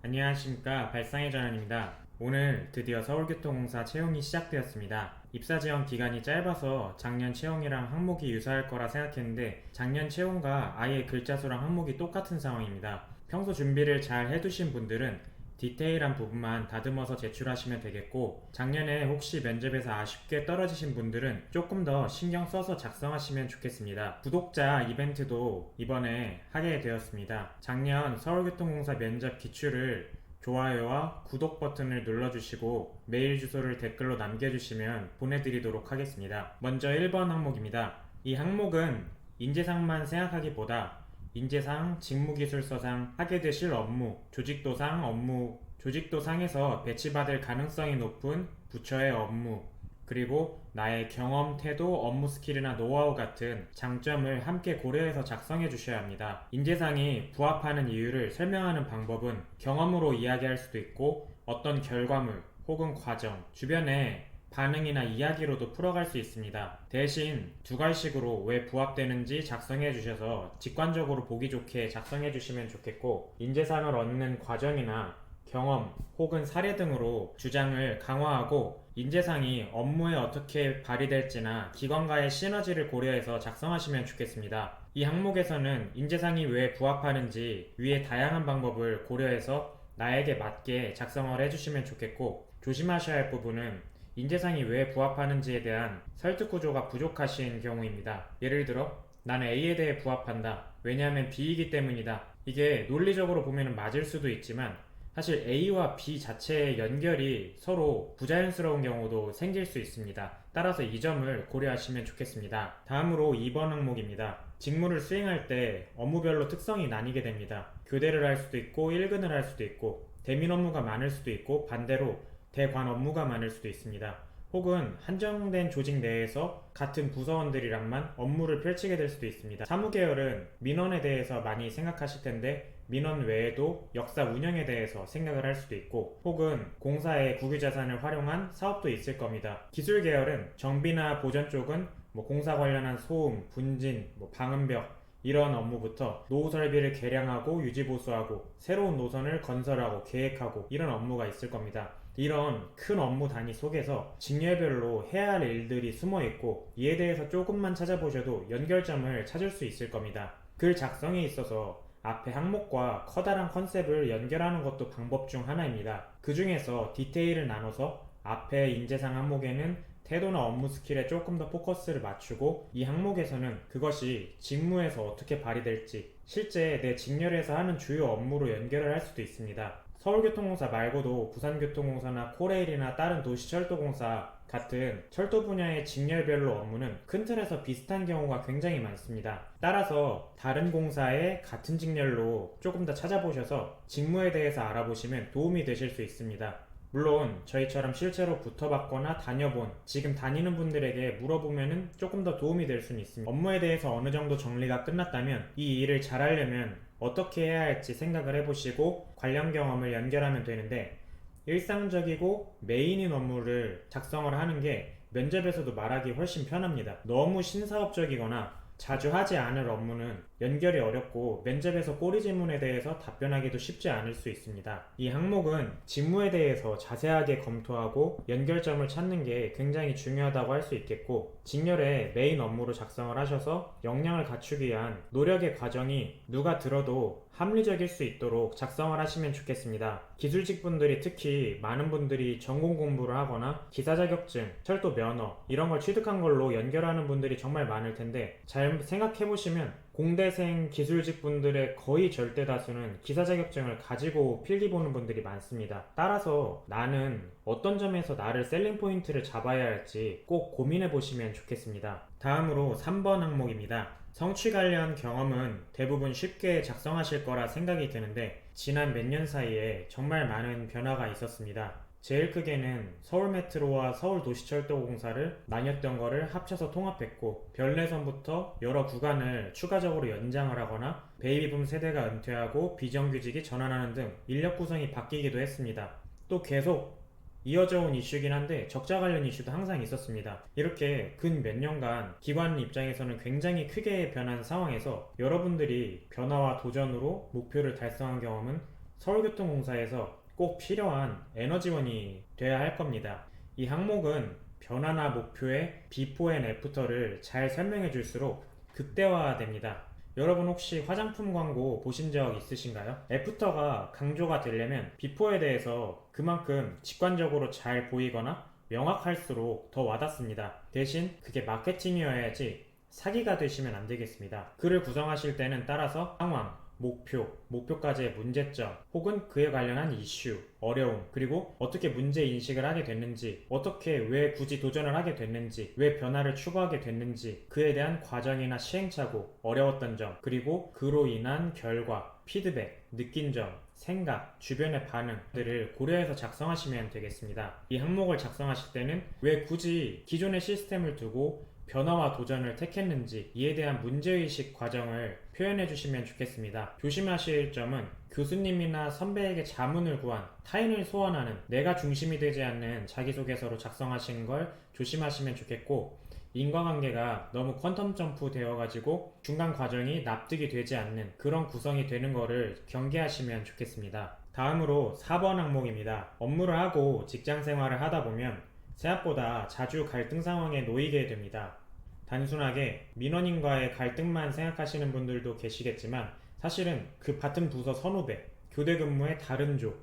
안녕하십니까. 발상의 전환입니다. 오늘 드디어 서울교통공사 채용이 시작되었습니다. 입사 지원 기간이 짧아서 작년 채용이랑 항목이 유사할 거라 생각했는데 작년 채용과 아예 글자 수랑 항목이 똑같은 상황입니다. 평소 준비를 잘 해두신 분들은 디테일한 부분만 다듬어서 제출하시면 되겠고, 작년에 혹시 면접에서 아쉽게 떨어지신 분들은 조금 더 신경 써서 작성하시면 좋겠습니다. 구독자 이벤트도 이번에 하게 되었습니다. 작년 서울교통공사 면접 기출을 좋아요와 구독 버튼을 눌러주시고 메일 주소를 댓글로 남겨주시면 보내드리도록 하겠습니다. 먼저 1번 항목입니다. 이 항목은 인재상만 생각하기보다 인재상, 직무기술서상 하게 되실 업무, 조직도상 업무, 조직도상에서 배치받을 가능성이 높은 부처의 업무, 그리고 나의 경험, 태도, 업무 스킬이나 노하우 같은 장점을 함께 고려해서 작성해 주셔야 합니다. 인재상이 부합하는 이유를 설명하는 방법은 경험으로 이야기할 수도 있고 어떤 결과물 혹은 과정, 주변에 반응이나 이야기로도 풀어갈 수 있습니다. 대신 두 가지식으로 왜 부합되는지 작성해 주셔서 직관적으로 보기 좋게 작성해 주시면 좋겠고, 인재상을 얻는 과정이나 경험 혹은 사례 등으로 주장을 강화하고 인재상이 업무에 어떻게 발휘될지나 기관과의 시너지를 고려해서 작성하시면 좋겠습니다. 이 항목에서는 인재상이 왜 부합하는지 위의 다양한 방법을 고려해서 나에게 맞게 작성을 해주시면 좋겠고, 조심하셔야 할 부분은 인재상이 왜 부합하는지에 대한 설득 구조가 부족하신 경우입니다. 예를 들어 나는 A에 대해 부합한다. 왜냐하면 B이기 때문이다. 이게 논리적으로 보면 맞을 수도 있지만 사실 A와 B 자체의 연결이 서로 부자연스러운 경우도 생길 수 있습니다. 따라서 이 점을 고려하시면 좋겠습니다. 다음으로 2번 항목입니다. 직무를 수행할 때 업무별로 특성이 나뉘게 됩니다. 교대를 할 수도 있고 1근을 할 수도 있고 대민 업무가 많을 수도 있고 반대로 대관 업무가 많을 수도 있습니다. 혹은 한정된 조직 내에서 같은 부서원들이랑만 업무를 펼치게 될 수도 있습니다. 사무계열은 민원에 대해서 많이 생각하실 텐데 민원 외에도 역사 운영에 대해서 생각을 할 수도 있고, 혹은 공사의 국유자산을 활용한 사업도 있을 겁니다. 기술계열은 정비나 보전 쪽은 공사 관련한 소음, 분진, 방음벽 이런 업무부터 노후 설비를 개량하고 유지보수하고 새로운 노선을 건설하고 계획하고 이런 업무가 있을 겁니다. 이런 큰 업무 단위 속에서 직렬별로 해야 할 일들이 숨어 있고 이에 대해서 조금만 찾아보셔도 연결점을 찾을 수 있을 겁니다. 글 작성에 있어서 앞에 항목과 커다란 컨셉을 연결하는 것도 방법 중 하나입니다. 그 중에서 디테일을 나눠서 앞에 인재상 항목에는 태도나 업무 스킬에 조금 더 포커스를 맞추고 이 항목에서는 그것이 직무에서 어떻게 발휘될지 실제 내 직렬에서 하는 주요 업무로 연결을 할 수도 있습니다. 서울교통공사 말고도 부산교통공사나 코레일이나 다른 도시철도공사 같은 철도 분야의 직렬별로 업무는 큰 틀에서 비슷한 경우가 굉장히 많습니다. 따라서 다른 공사의 같은 직렬로 조금 더 찾아보셔서 직무에 대해서 알아보시면 도움이 되실 수 있습니다. 물론 저희처럼 실제로 붙어봤거나 다녀본 지금 다니는 분들에게 물어보면 조금 더 도움이 될 수는 있습니다. 업무에 대해서 어느 정도 정리가 끝났다면 이 일을 잘하려면 어떻게 해야 할지 생각을 해보시고 관련 경험을 연결하면 되는데, 일상적이고 메인인 업무를 작성을 하는 게 면접에서도 말하기 훨씬 편합니다. 너무 신사업적이거나 자주 하지 않을 업무는 연결이 어렵고 면접에서 꼬리 질문에 대해서 답변하기도 쉽지 않을 수 있습니다. 이 항목은 직무에 대해서 자세하게 검토하고 연결점을 찾는 게 굉장히 중요하다고 할 수 있겠고, 직렬에 메인 업무로 작성을 하셔서 역량을 갖추기 위한 노력의 과정이 누가 들어도 합리적일 수 있도록 작성을 하시면 좋겠습니다. 기술직 분들이 특히 많은 분들이 전공 공부를 하거나 기사 자격증, 철도 면허 이런 걸 취득한 걸로 연결하는 분들이 정말 많을 텐데, 잘 생각해보시면 공대생 기술직 분들의 거의 절대 다수는 기사 자격증을 가지고 필기 보는 분들이 많습니다. 따라서 나는 어떤 점에서 나를 셀링 포인트를 잡아야 할지 꼭 고민해 보시면 좋겠습니다. 다음으로 3번 항목입니다. 성취 관련 경험은 대부분 쉽게 작성하실 거라 생각이 드는데 지난 몇 년 사이에 정말 많은 변화가 있었습니다. 제일 크게는 서울메트로와 서울도시철도공사를 나뉘었던 거를 합쳐서 통합했고, 별내선부터 여러 구간을 추가적으로 연장을 하거나 베이비붐 세대가 은퇴하고 비정규직이 전환하는 등 인력 구성이 바뀌기도 했습니다. 또 계속 이어져 온 이슈긴 한데 적자 관련 이슈도 항상 있었습니다. 이렇게 근 몇 년간 기관 입장에서는 굉장히 크게 변한 상황에서 여러분들이 변화와 도전으로 목표를 달성한 경험은 서울교통공사에서 꼭 필요한 에너지원이 돼야 할 겁니다. 이 항목은 변화나 목표의 비포 앤 애프터를 잘 설명해 줄수록 극대화됩니다. 여러분 혹시 화장품 광고 보신 적 있으신가요? 애프터가 강조가 되려면 비포에 대해서 그만큼 직관적으로 잘 보이거나 명확할수록 더 와닿습니다. 대신 그게 마케팅이어야지 사기가 되시면 안 되겠습니다. 글을 구성하실 때는 따라서 상황, 목표까지의 문제점, 혹은 그에 관련한 이슈, 어려움, 그리고 어떻게 문제 인식을 하게 됐는지, 어떻게 왜 굳이 도전을 하게 됐는지, 왜 변화를 추구하게 됐는지, 그에 대한 과정이나 시행착오, 어려웠던 점, 그리고 그로 인한 결과, 피드백, 느낀 점, 생각, 주변의 반응들을 고려해서 작성하시면 되겠습니다. 이 항목을 작성하실 때는 왜 굳이 기존의 시스템을 두고 변화와 도전을 택했는지 이에 대한 문제의식 과정을 표현해 주시면 좋겠습니다. 조심하실 점은 교수님이나 선배에게 자문을 구한 타인을 소환하는 내가 중심이 되지 않는 자기소개서로 작성하시는 걸 조심하시면 좋겠고, 인과관계가 너무 퀀텀 점프 되어가지고 중간 과정이 납득이 되지 않는 그런 구성이 되는 거를 경계하시면 좋겠습니다. 다음으로 4번 항목입니다. 업무를 하고 직장 생활을 하다 보면 생각보다 자주 갈등 상황에 놓이게 됩니다. 단순하게 민원인과의 갈등만 생각하시는 분들도 계시겠지만 사실은 그 같은 부서 선후배, 교대 근무의 다른 조,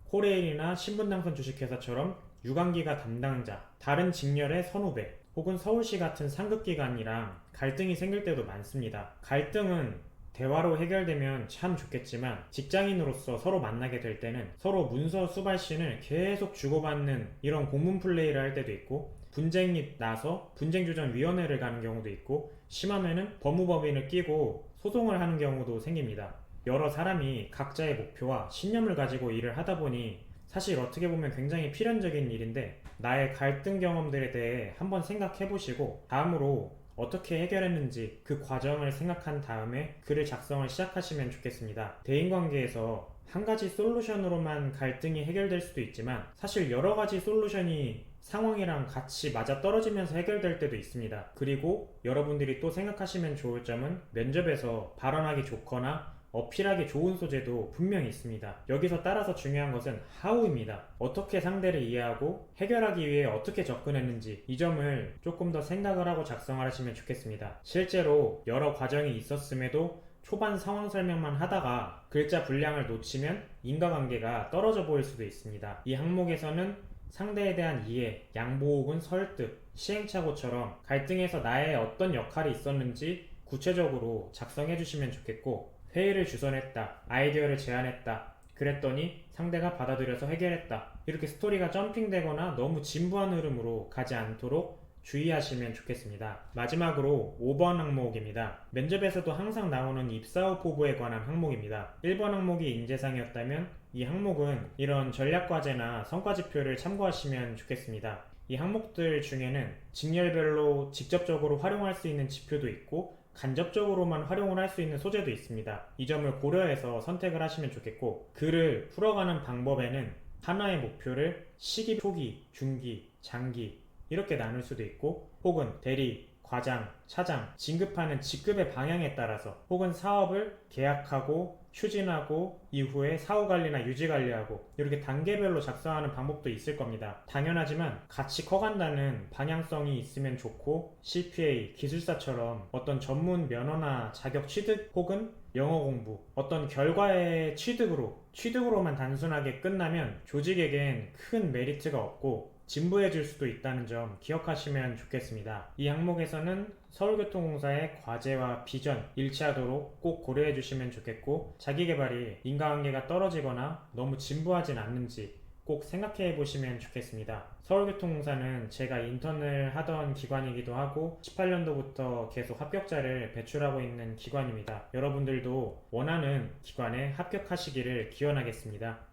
코레일이나 신분당선 주식회사처럼 유관기가 담당자, 다른 직렬의 선후배, 혹은 서울시 같은 상급기관이랑 갈등이 생길 때도 많습니다. 갈등은 대화로 해결되면 참 좋겠지만 직장인으로서 서로 만나게 될 때는 서로 문서 수발신을 계속 주고받는 이런 공문 플레이를 할 때도 있고, 분쟁이 나서 분쟁조정위원회를 가는 경우도 있고, 심하면은 법무법인을 끼고 소송을 하는 경우도 생깁니다. 여러 사람이 각자의 목표와 신념을 가지고 일을 하다 보니 사실 어떻게 보면 굉장히 필연적인 일인데, 나의 갈등 경험들에 대해 한번 생각해 보시고 다음으로 어떻게 해결했는지 그 과정을 생각한 다음에 글을 작성을 시작하시면 좋겠습니다. 대인관계에서 한 가지 솔루션으로만 갈등이 해결될 수도 있지만 사실 여러 가지 솔루션이 상황이랑 같이 맞아떨어지면서 해결될 때도 있습니다. 그리고 여러분들이 또 생각하시면 좋을 점은 면접에서 발언하기 좋거나 어필하기 좋은 소재도 분명히 있습니다. 여기서 따라서 중요한 것은 how입니다. 어떻게 상대를 이해하고 해결하기 위해 어떻게 접근했는지, 이 점을 조금 더 생각을 하고 작성을 하시면 좋겠습니다. 실제로 여러 과정이 있었음에도 초반 상황 설명만 하다가 글자 분량을 놓치면 인과관계가 떨어져 보일 수도 있습니다. 이 항목에서는 상대에 대한 이해, 양보 혹은 설득, 시행착오처럼 갈등에서 나의 어떤 역할이 있었는지 구체적으로 작성해 주시면 좋겠고, 회의를 주선했다, 아이디어를 제안했다, 그랬더니 상대가 받아들여서 해결했다, 이렇게 스토리가 점핑되거나 너무 진부한 흐름으로 가지 않도록 주의하시면 좋겠습니다. 마지막으로 5번 항목입니다. 면접에서도 항상 나오는 입사 후 포부에 관한 항목입니다. 1번 항목이 인재상이었다면 이 항목은 이런 전략과제나 성과지표를 참고하시면 좋겠습니다. 이 항목들 중에는 직렬별로 직접적으로 활용할 수 있는 지표도 있고 간접적으로만 활용을 할 수 있는 소재도 있습니다. 이 점을 고려해서 선택을 하시면 좋겠고, 글을 풀어가는 방법에는 하나의 목표를 시기, 초기, 중기, 장기 이렇게 나눌 수도 있고, 혹은 대리, 과장, 차장, 진급하는 직급의 방향에 따라서, 혹은 사업을 계약하고 추진하고 이후에 사후관리나 유지관리하고 이렇게 단계별로 작성하는 방법도 있을 겁니다. 당연하지만 같이 커간다는 방향성이 있으면 좋고, CPA, 기술사처럼 어떤 전문 면허나 자격 취득 혹은 영어 공부, 어떤 결과의 취득으로만 단순하게 끝나면 조직에겐 큰 메리트가 없고 진부해 질 수도 있다는 점 기억하시면 좋겠습니다. 이 항목에서는 서울교통공사의 과제와 비전 일치하도록 꼭 고려해 주시면 좋겠고, 자기계발이 인과관계가 떨어지거나 너무 진부하진 않는지 꼭 생각해 보시면 좋겠습니다. 서울교통공사는 제가 인턴을 하던 기관이기도 하고 18년도부터 계속 합격자를 배출하고 있는 기관입니다. 여러분들도 원하는 기관에 합격하시기를 기원하겠습니다.